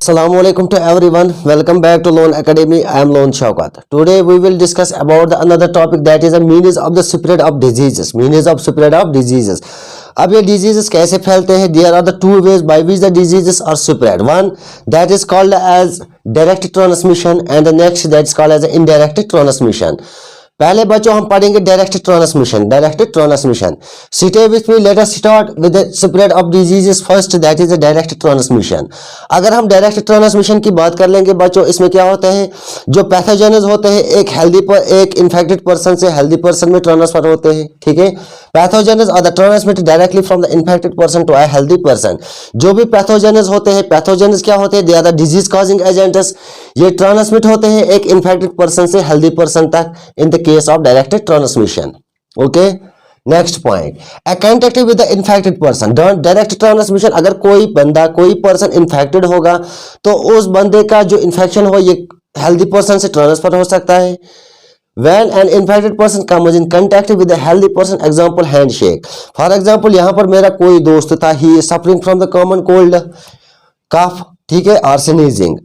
Assalamualaikum to everyone. Welcome back to Loan Academy. I am Loan Shaukat. Today we will discuss about another topic that is a means of the spread of diseases. Means of spread of diseases. अब ये diseases कैसे फैलते हैं? There are the two ways by which the diseases are spread. One that is called as direct transmission and the next that is called as indirect transmission. पहले बच्चों हम पढ़ेंगे direct transmission stay with me let us start with the spread of diseases first that is the direct transmission. अगर हम direct transmission की बात कर लेंगे बच्चों, इसमें क्या होता है, जो पैथोजेनस होते हैं एक इन्फेक्टेड पर्सन से हेल्दी पर्सन में ट्रांसफर होते हैं। ठीक है, pathogens are the transmitted directly from the infected person to a healthy person. जो भी पैथोजेनस होते हैं, पैथोजेनस क्या होते हैं, they are the disease causing agents. ये ट्रांसमिट होते हैं एक इन्फेक्टेड पर्सन से हेल्दी पर्सन तक in the case of direct transmission. Okay, next point, a contact with the infected person. Direct transmission, अगर कोई बंदा कोई पर्सन इन्फेक्टेड होगा तो उस बंदे का जो इन्फेक्शन हो ये हेल्दी पर्सन से ट्रांसफर हो सकता है। When an infected person comes in contact with a healthy person, example handshake. For example, यहाँ पर मेरा कोई दोस्त था, he is suffering from the common cold, cough, ठीक है, और sneezing।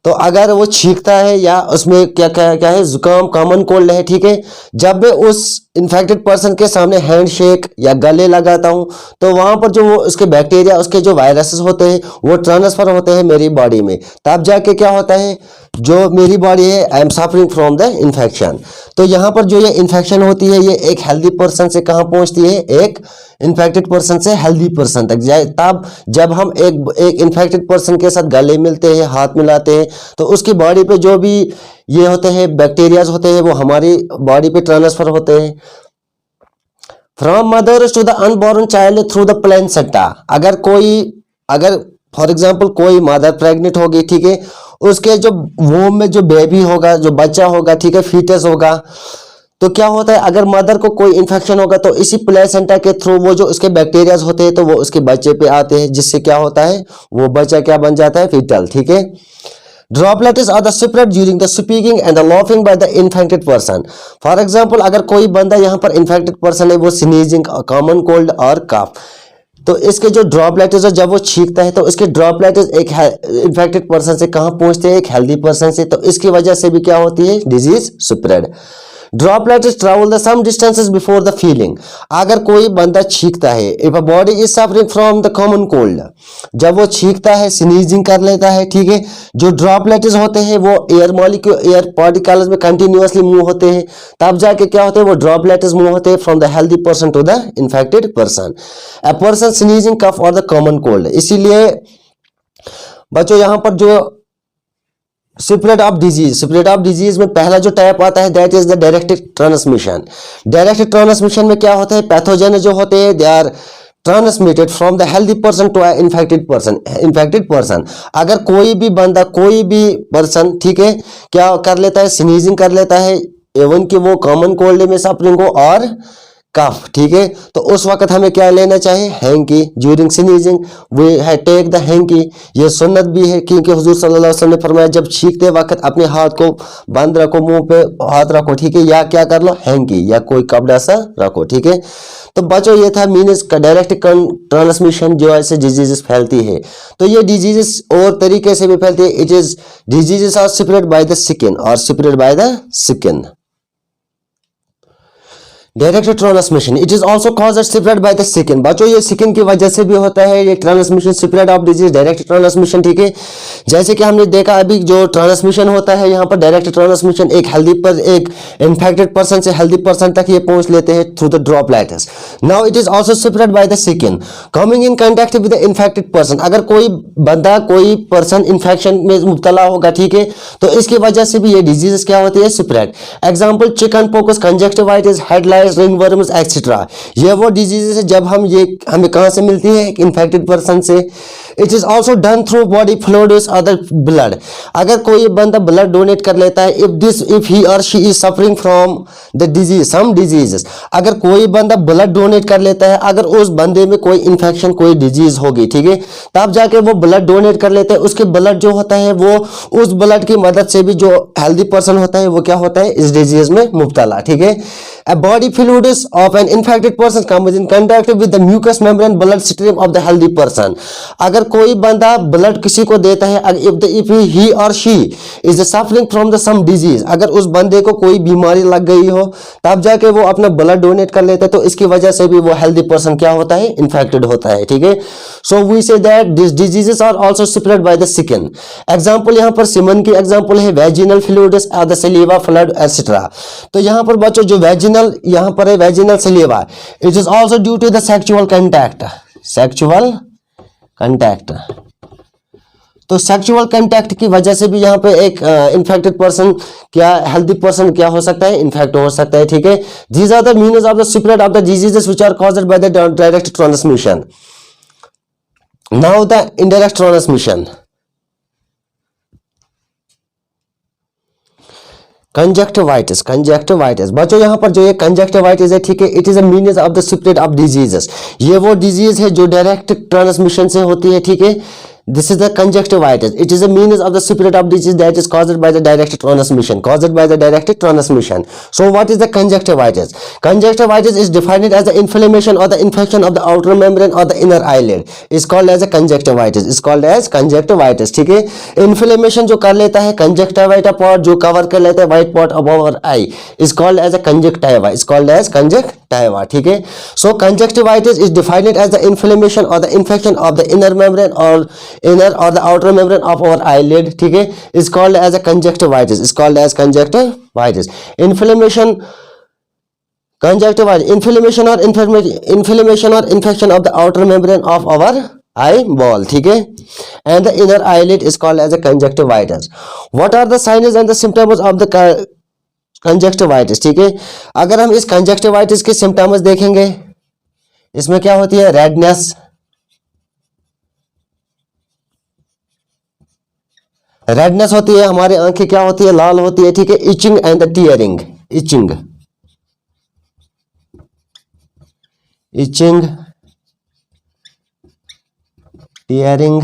तो अगर वो छींकता है या उसमें क्या है, जुकाम, कॉमन कोल्ड है, ठीक है, जब मैं उस इन्फेक्टेड पर्सन के सामने हैंडशेक या गले लगाता हूं तो वहां पर जो वो उसके बैक्टीरिया, उसके जो वायरसेस होते हैं वो ट्रांसफर होते हैं मेरी बॉडी में। तब जाके क्या होता है, जो मेरी बॉडी है, I am suffering from the infection. तो यहाँ पर जो ये इन्फेक्शन होती है ये एक हेल्दी पर्सन से कहाँ पहुंचती है, एक इन्फेक्टेड पर्सन से हेल्दी पर्सन तक जाए। तब जब हम एक इन्फेक्टेड पर्सन के साथ गले मिलते हैं, हाथ मिलाते हैं, तो उसकी बॉडी पे जो भी ये होते हैं बैक्टीरियाज होते हैं वो हमारी बॉडी पे ट्रांसफर होते हैं। From mother to the unborn child through the placenta. अगर फॉर एग्जांपल कोई मदर प्रेग्नेंट होगी, ठीक है, उसके जो वोम में जो बेबी होगा, जो बच्चा होगा, ठीक है, फीटस होगा, तो क्या होता है, अगर मदर को कोई इन्फेक्शन होगा तो इसी प्लेसेंटा के थ्रू वो जो उसके बैक्टीरियाज होते हैं तो वो उसके बच्चे पे आते हैं, जिससे क्या होता है, वो बच्चा क्या बन जाता है, फीटल। ठीक है, droplets are the spread during the speaking and the laughing by the infected person. For example, अगर कोई बंदा यहाँ पर इन्फेक्टेड पर्सन है, वो स्नीजिंग, कॉमन कोल्ड और कफ, तो इसके जो ड्रॉपलेट्स है, जब वो छींकता है तो इसके ड्रॉपलेट्स एक इन्फेक्टेड पर्सन से कहाँ पहुंचते हैं, एक हेल्दी पर्सन से, तो इसकी वजह से भी क्या होती है, disease spread. Droplets travel the some distances before the feeling. अगर कोई बंदा छींकता है, if a body is suffering from the common cold, जब वो छींकता है, स्नीजिंग कर लेता है, ठीक है, जो ड्रॉपलेट्स होते हैं वो एयर मॉलिक्यूल, एयर पार्टिकल्स में कंटिन्यूअसली मूव होते हैं, तब जाके क्या होते हैं, वो ड्रॉपलेट्स मूव होते हैं from the healthy person to the infected person. A person sneezing, cough और द कॉमन कोल्ड। इसीलिए बच्चों यहाँ पर जो स्प्रेड ऑफ डिजीज में पहला जो टाइप आता है that is the direct transmission. Direct transmission में क्या होता है, पैथोजन जो होते हैं they are transmitted from the healthy person to a infected person. अगर कोई भी बंदा, कोई भी पर्सन, ठीक है, क्या कर लेता है, स्नीजिंग कर लेता है, इवन कि वो कॉमन कोल्ड में सफरिंग हो और कफ, ठीक है, तो उस वक्त हमें क्या लेना चाहिए, hanky. During sneezing we take the hanky. ये सुन्नत भी है क्योंकि हुजूर सल्लल्लाहु अलैहि वसल्लम ने फरमाया जब छींकते वक्त अपने हाथ को बंद रखो, मुंह पे हाथ रखो, ठीक है, या क्या कर लो, हैंकी या कोई कपड़ा सा रखो। ठीक है, तो बच्चों ये था मीन्स का डायरेक्ट ट्रांसमिशन जो ऐसे डिजीजेस फैलती है। तो ये डिजीजेस और तरीके से भी फैलती है। It is diseases are spread by the skin और spread by the skin. Direct transmission it is also cause spread by the skin. बच्चों ये स्किन की वजह से भी होता है ये transmission, spread of disease, direct transmission. ठीक है, जैसे कि हमने देखा अभी जो ट्रांसमिशन होता है यहाँ पर डायरेक्ट ट्रांसमिशन, एक इन्फेक्टेड पर्सन से हेल्दी पर्सन तक ये पहुंच लेते हैं through the droplets. Now it is also spread by the skin coming in contact with the infected person. अगर कोई बंदा, कोई पर्सन इन्फेक्शन में मुब्तला होगा, ठीक है, तो इसकी वजह से भी ये डिजीज क्या होती है, spread. Example chicken pox, conjunctivitis, head lice, ringworms etcetera. ये वो डिजीजेस है जब हमें कहां से मिलती है, एक इन्फेक्टेड पर्सन से। It is also done through body fluids other blood. अगर कोई बंदा ब्लड डोनेट कर लेता है, if he or she is suffering from the disease, some diseases, अगर कोई बंदा ब्लड डोनेट कर लेता है, अगर उस बंदे में कोई इन्फेक्शन, कोई डिजीज होगी, ठीक है, तब जाके वो ब्लड डोनेट कर लेते हैं। उसके ब्लड जो होता है वो उस ब्लड की मदद से भी जो हेल्दी पर्सन होता है वो क्या होता है, इस डिजीज में मुब्तला। ठीक है, A body fluids of an infected person comes in contact with the mucous membrane blood stream of the healthy person. अगर कोई बंदा ब्लड किसी को देता है, if he or she is suffering from the some disease, अगर उस बंदे को कोई बीमारी लग गई हो तब जाके वो अपना ब्लड डोनेट कर लेता है, तो इसकी वजह से भी वो हेल्दी पर्सन क्या होता है, इन्फेक्टेड होता है, ठीक है। So we see that this diseases are also spread by the skin. Example यहाँ पर सीमन की एग्जांपल है वेजिनल फ्लूइड्स और द सलीवा फ्लड एटसेट्रा। तो यहाँ पर बच्चों जो वेजिनल यहाँ पर है vaginal saliva, it is also due to the sexual contact, sexual contact. तो सेक्सुअल कांटेक्ट की वजह से भी यहाँ पे एक इन्फेक्टेड पर्सन क्या हेल्दी पर्सन क्या हो सकता है, इन्फेक्ट हो सकता है, ठीक है। These are the means of the spread of the diseases which are caused by the direct transmission. Now the indirect transmission. Conjunctivitis, conjunctivitis बच्चों यहाँ पर जो ये कंजक्टिवाइटिस है, ठीक है, it is a means of the spread of diseases. ये वो डिजीज है जो डायरेक्ट ट्रांसमिशन से होती है, ठीक है। This is the conjunctivitis. It is a means of the spread of disease that is caused by the direct transmission. Caused by the direct transmission. So, what is the conjunctivitis? Conjunctivitis is defined as the inflammation or the infection of the outer membrane or the inner eyelid. Is called as a conjunctivitis. Is called as conjunctivitis. ठीक है? Inflammation जो कर लेता है conjunctiva part जो cover कर लेता है white part of our eye is called as a conjunctiva. Is called as conjunctiva. ठीक है? So, conjunctivitis is defined as the inflammation or the infection of the inner membrane or inner or the outer membrane of our eyelid, ठीक है, is called as a conjunctivitis, is called as conjunctivitis. Inflammation, conjunctivitis, inflammation or infection of the outer membrane of our eyeball, ठीक है, and the inner eyelid is called as a conjunctivitis. What are the signs and the symptoms of the conjunctivitis, ठीक है। अगर हम इस conjunctivitis के symptoms देखेंगे, इसमें क्या होती है, रेडनेस, रेडनेस होती है, हमारी आंखें क्या होती है, लाल होती है, ठीक है। Itching and the tearing, itching, itching, tearing,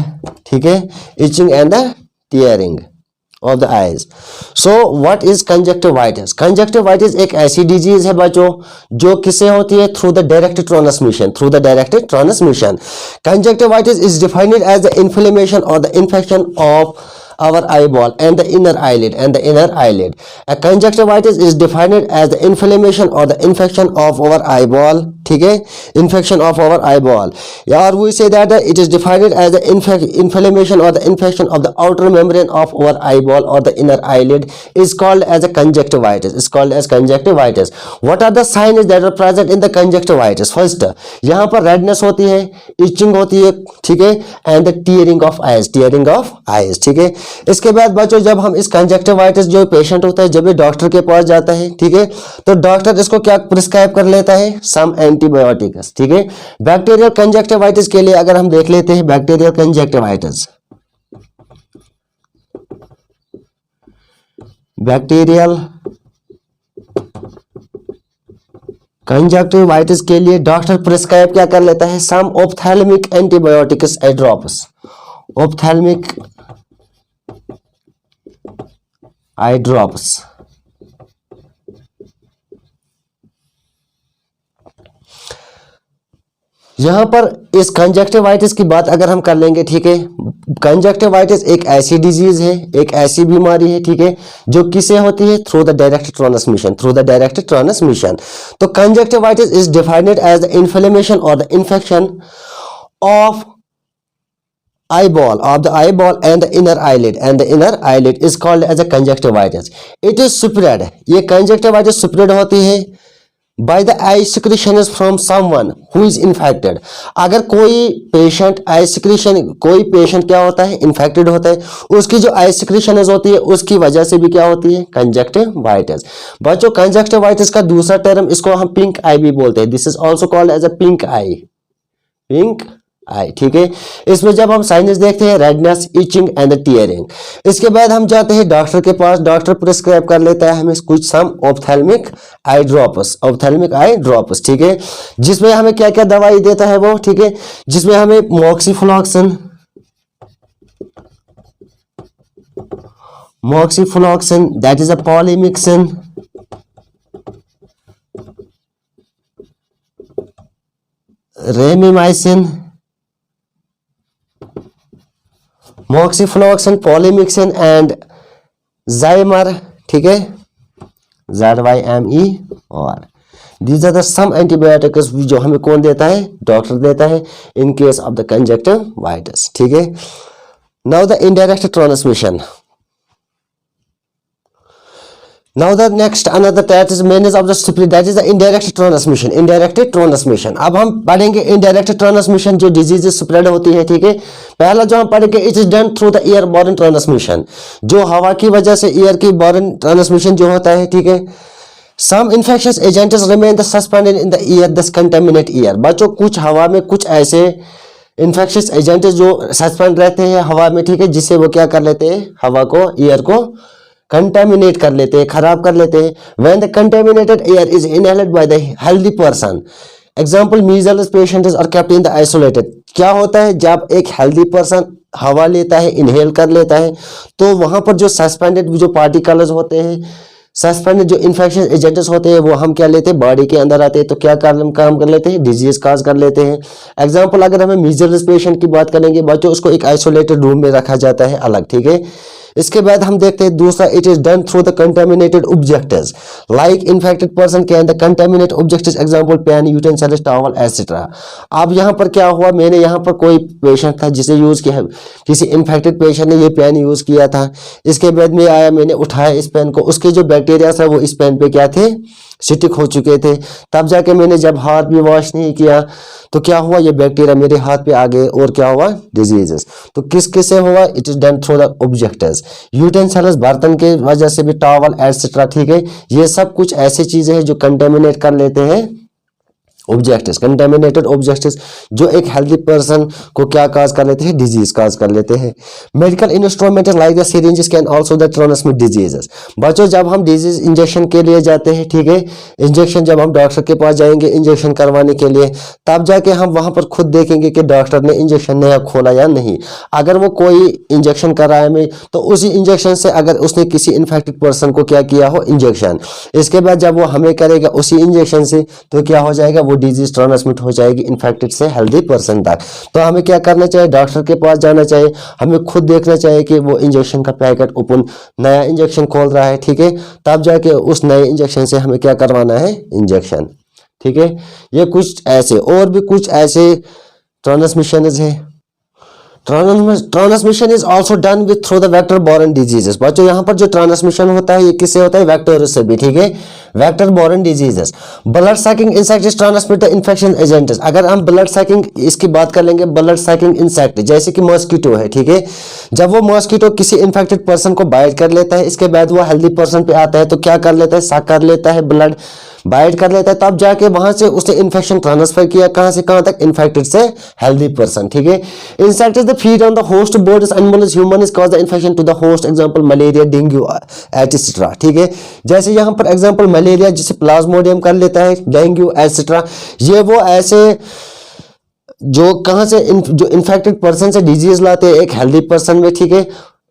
ठीक है, itching and the tearing of the eyes. So what is conjunctivitis? Conjunctivitis एक ऐसी डिजीज है बच्चों जो किससे होती है, through the direct transmission, through the direct transmission. Conjunctivitis is defined as the inflammation और the infection of our eyeball and the inner eyelid and the inner eyelid. A conjunctivitis is defined as the inflammation or the infection of our eyeball, ठीक है, infection of our eyeball, or we say that it is defined as the inflammation or the infection of the outer membrane of our eyeball or the inner eyelid is called as a conjunctivitis, is called as conjunctivitis. What are the signs that are present in the conjunctivitis? First, यहाँ पर redness होती है, itching होती है, ठीक है, and the tearing of eyes, tearing of eyes, ठीक है। इसके बाद बच्चों जब हम इस कंजक्टिवाइटिस जो पेशेंट होता है जब ये डॉक्टर के पास जाता है, ठीक है, तो डॉक्टर इसको क्या प्रिस्क्राइब कर लेता है, सम एंटीबायोटिक्स, ठीक है। बैक्टीरियल कंजक्टिवाइटिस के लिए अगर हम देख लेते हैं बैक्टीरियल कंजक्टिवाइटिस, बैक्टीरियल कंजक्टिवाइटिस के लिए डॉक्टर प्रिस्क्राइब क्या कर लेता है, some ophthalmic antibiotics eye drops, ophthalmic eye drops. यहां पर इस कंजक्टिवाइटिस की बात अगर हम कर लेंगे, ठीक है, कंजक्टिवाइटिस एक ऐसी डिजीज है, एक ऐसी बीमारी है, ठीक है, जो किसे होती है, through the direct transmission, through the direct transmission. तो conjunctivitis is defined as the inflammation और the infection of eyeball of the eyeball and the inner eyelid, and the inner eyelid is called as a conjunctivitis. It is spread, ये conjunctivitis spread होती है by the eye secretions from someone who is infected. अगर कोई patient आई secretion, कोई patient क्या होता है, infected होता है, उसकी जो आई सिक्रीशन होती है उसकी वजह से भी क्या होती है, कंजक्टिवाइटिस। बच्चों कंजक्टिवाइटिस का दूसरा टर्म इसको हम पिंक आई भी बोलते हैं, this is also called as a pink eye, pink eye, ठीक है। इसमें जब हम साइंस देखते हैं रेडनेस, इचिंग एंड टीयरिंग। इसके बाद हम जाते हैं डॉक्टर के पास, डॉक्टर प्रिस्क्राइब कर लेता है हमें कुछ some ophthalmic eye drops, ophthalmic eye drops, ठीक है, जिसमें हमें क्या क्या दवाई देता है वो, ठीक है, जिसमें हमें moxifloxacin, moxifloxacin that is a polymyxin, remimycin, moxifloxacin, polymyxin and Zymer, ठीक है, ZYMER। These are the some antibiotics जो हमें कौन देता है, डॉक्टर देता है in case of the conjunctivitis, ठीक है। Now the indirect transmission, now the next another that is means of the spirit, that is the indirect transmission, indirect transmission। अब हम पढ़ेंगे indirect transmission जो diseases spread होती है, ठीक है। पहला जो हम पढ़ेंगे it is done through the airborne transmission, जो हवा की वजह से एयर की borne transmission जो होता है, ठीक है। some infectious agents remain the suspended in the air thus contaminate air। बच्चों कुछ हवा में कुछ ऐसे इन्फेक्शियस एजेंट जो सस्पेंड रहते हैं हवा में, ठीक है, जिससे वो क्या कर लेते हैं, हवा को, एयर को कंटेमिनेट कर लेते हैं, खराब कर लेते हैं। When the contaminated air is inhaled by the healthy person, example measles patients are kept in the isolated. क्या होता है, जब एक हेल्दी पर्सन हवा लेता है, इनहेल कर लेता है, तो वहां पर जो सस्पेंडेड जो पार्टिकल्स होते हैं, सस्पेंडेड जो इन्फेक्शन एजेंट्स होते हैं, वो हम क्या लेते हैं, बॉडी के अंदर आते हैं, तो क्या काम कर लेते हैं, डिजीज काज कर लेते हैं। एग्जांपल अगर हमें मीजल्स पेशेंट की बात करेंगे बच्चों, उसको एक आइसोलेटेड रूम में रखा जाता है अलग, ठीक है। इसके बाद हम देखते हैं दूसरा, it is done through the contaminated objects, like infected person can the contaminate objects, example pen, utensils, towel etcetera. अब यहाँ पर क्या हुआ, मैंने यहाँ पर कोई पेशेंट था जिसे यूज किया, किसी इन्फेक्टेड पेशेंट ने ये पेन यूज किया था, इसके बाद में आया, मैंने उठाया इस पेन को, उसके जो बैक्टीरिया था वो इस पेन पे क्या थे, स्टिक हो चुके थे। तब जाके मैंने जब हाथ भी वॉश नहीं किया तो क्या हुआ, ये बैक्टीरिया मेरे हाथ पे आ गए और क्या हुआ, डिजीजेस। तो किस किस से हुआ, it is done through the objects, utensils बर्तन के वजह से भी, टॉवल एटसेट्रा, ठीक है। ये सब कुछ ऐसी चीजें हैं जो कंटेमिनेट कर लेते हैं ऑब्जेक्ट्स, कंटेमिनेटेड ऑब्जेक्ट्स जो एक हेल्दी पर्सन को क्या काज कर लेते हैं, डिजीज काज कर लेते हैं। Medical instrument like the syringes can also the transmit diseases. बच्चों जब हम डिजीज इंजेक्शन के लिए जाते हैं, ठीक है, इंजेक्शन जब हम डॉक्टर के पास जाएंगे इंजेक्शन करवाने के लिए, तब जाके हम वहां पर खुद देखेंगे कि डॉक्टर ने इंजेक्शन नया खोला या नहीं। अगर वो कोई इंजेक्शन कराया में, तो उसी इंजेक्शन से अगर उसने किसी इन्फेक्टेड पर्सन को क्या किया हो, इंजेक्शन, इसके बाद जब वो हमें करेगा उसी इंजेक्शन से, तो क्या हो जाएगा, वो डिजीज ट्रांसमिट हो जाएगी इन्फेक्टेड से हेल्दी पर्सन तक। तो हमें क्या करना चाहिए, डॉक्टर के पास जाना चाहिए, हमें खुद देखना चाहिए कि वो इंजेक्शन का पैकेट ओपन, नया इंजेक्शन खोल रहा है, ठीक है, तब जाके उस नए इंजेक्शन से हमें क्या करवाना है, इंजेक्शन, ठीक है। ये कुछ ऐसे और भी कुछ ऐसे ट्रांसमिशन है। Transmission is also done with through the vector boron diseases. बच्चों यहाँ पर जो ट्रांसमिशन होता है ये किससे होता है, वेक्टर से भी, ठीक है, vector boron diseases. Blood sacking insects transmit the infection agents. अगर हम ब्लड सैकिंग इसकी बात कर लेंगे, ब्लड सैकिंग इंसेक्ट जैसे कि मॉस्किटो है, ठीक है, जब वो मॉस्किटो किसी इन्फेक्टेड पर्सन को बाइट कर लेता है, इसके बाद वो हेल्दी पर्सन पे आता है, तो क्या कर लेता है, सक कर लेता है, ब्लड बाइट कर लेता है, तब जाके वहां से उसने इन्फेक्शन ट्रांसफर किया, कहां से कहां तक, इन्फेक्टेड से हेल्दी पर्सन, ठीक है। Insects the feed on the host birds animals human is cause the infection to the host, example malaria, dengue etcetera, ठीक है। जैसे यहाँ पर एग्जांपल मलेरिया जिसे प्लाज्मोडियम कर लेता है, डेंगू एटसेट्रा, ये वो ऐसे जो कहां से जो इन्फेक्टेड पर्सन से डिजीज लाते हैं एक हेल्दी पर्सन में, ठीक है।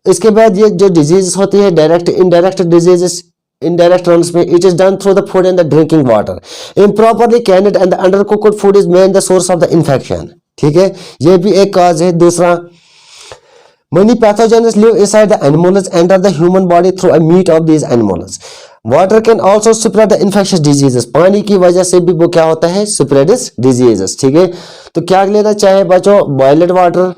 इसके बाद ये जो डिजीज होती है direct indirect diseases, indirect transmission, it is done through the food and the drinking water. Improperly canned and the undercooked food is main the source of the infection, ठीक है, ये भी एक cause है। दूसरा, many pathogens live inside the animals enter the human body through a meat of these animals. Water can also spread the infectious diseases. पानी की वजह से भी वो क्या होता है, spread diseases, ठीक है। तो क्या लेना चाहे बच्चों, बॉइल्ड वाटर,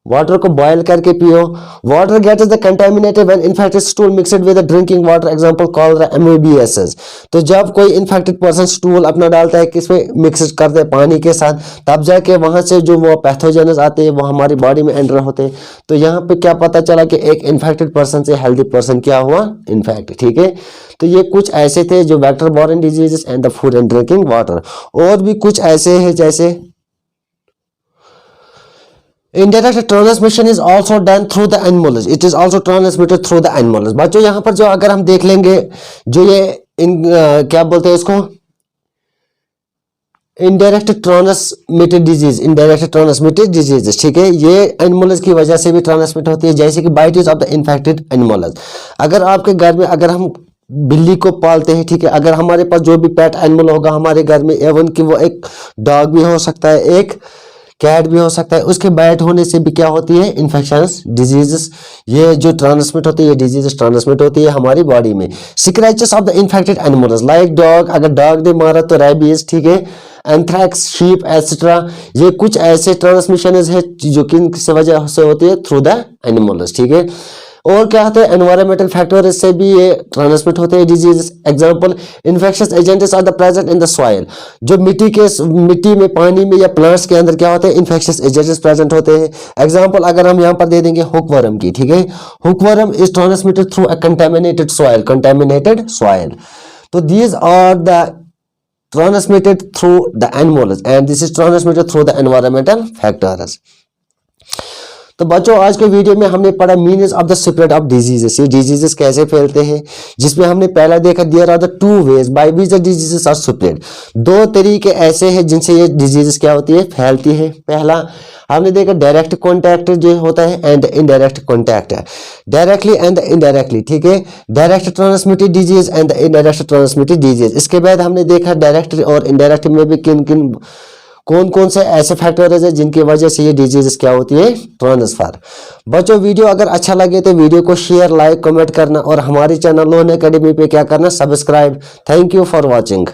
वाटर को बॉयल करके पियो। Water gets the contaminated when infected stool mixed with the drinking water, example cholera, amoebiasis. तो जब कोई इन्फेक्टेड पर्सन स्टूल अपना डालता है किसमें, मिक्स करते हैं पानी के साथ, तब जाके वहां से जो वो पैथोजेन्स आते हैं वो हमारी बॉडी में एंटर होते हैं। तो यहाँ पे क्या पता चला कि एक इन्फेक्टेड पर्सन से हेल्दी पर्सन क्या हुआ, इन्फेक्ट, ठीक है। तो ये कुछ ऐसे थे जो vector boron diseases and the food and drinking water. और भी कुछ ऐसे हैं जैसे indirect transmission is also done through the animals, it is also transmitted through the animals। बच्चों यहाँ पर जो अगर हम देख लेंगे जो ये क्या बोलते हैं इसको, indirect transmitted disease, indirect transmitted disease, ठीक है, ये एनिमल्स की वजह से भी ट्रांसमिट होती है, जैसे कि bite of the infected animals. अगर आपके घर में अगर हम बिल्ली को पालते हैं, ठीक है, अगर हमारे पास जो भी पेट एनिमल होगा हमारे घर में, एवन कि वो एक डॉग भी हो सकता है, एक कैट भी हो सकता है, उसके बाइट होने से भी क्या होती है, इन्फेक्शंस, डिजीजेस, ये जो ट्रांसमिट होती है, ये डिजीजेस ट्रांसमिट होती है हमारी बॉडी में। Scratches of the infected animals like dog, अगर डॉग ने मारा तो रेबीज, ठीक है, एंथ्रैक्स, शीप एटसेट्रा, ये कुछ ऐसे ट्रांसमिशन है जो कि किस वजह से होती है, थ्रू द एनिमल्स, ठीक है। और क्या होता है, एनवायरमेंटल फैक्टर से भी ये ट्रांसमिट होते हैं disease. Example, infectious agents are the present in the soil, जो मिट्टी में, पानी में या प्लांट्स के अंदर क्या होते हैं, इन्फेक्शियस एजेंट्स प्रेजेंट होते हैं। एग्जांपल अगर हम यहाँ पर दे देंगे हुकवर्म की, ठीक है, hookworm is transmitted through a contaminated soil. तो these are the transmitted through the animals and this is transmitted through the environmental factors। तो बच्चों आज के वीडियो में हमने पढ़ा meanings of the spread of diseases, ये डिजीजेस कैसे फैलते हैं, जिसमें हमने पहला देखा there are the two ways by which the diseases are spread, दो तरीके ऐसे हैं जिनसे ये डिजीजेस क्या होती है, फैलती है। पहला हमने देखा डायरेक्ट कॉन्टैक्ट जो होता है and indirect contact, directly and indirectly, ठीक है, direct transmitted disease and indirect transmitted disease. इसके बाद हमने देखा डायरेक्ट और इनडायरेक्ट में भी कौन कौन से ऐसे फैक्टर्स है जिनकी वजह से ये डिजीज क्या होती है, ट्रांसफर। बच्चों वीडियो अगर अच्छा लगे तो वीडियो को शेयर, लाइक, कमेंट करना और हमारे चैनल लोन एकेडमी पे क्या करना, subscribe. Thank you for watching.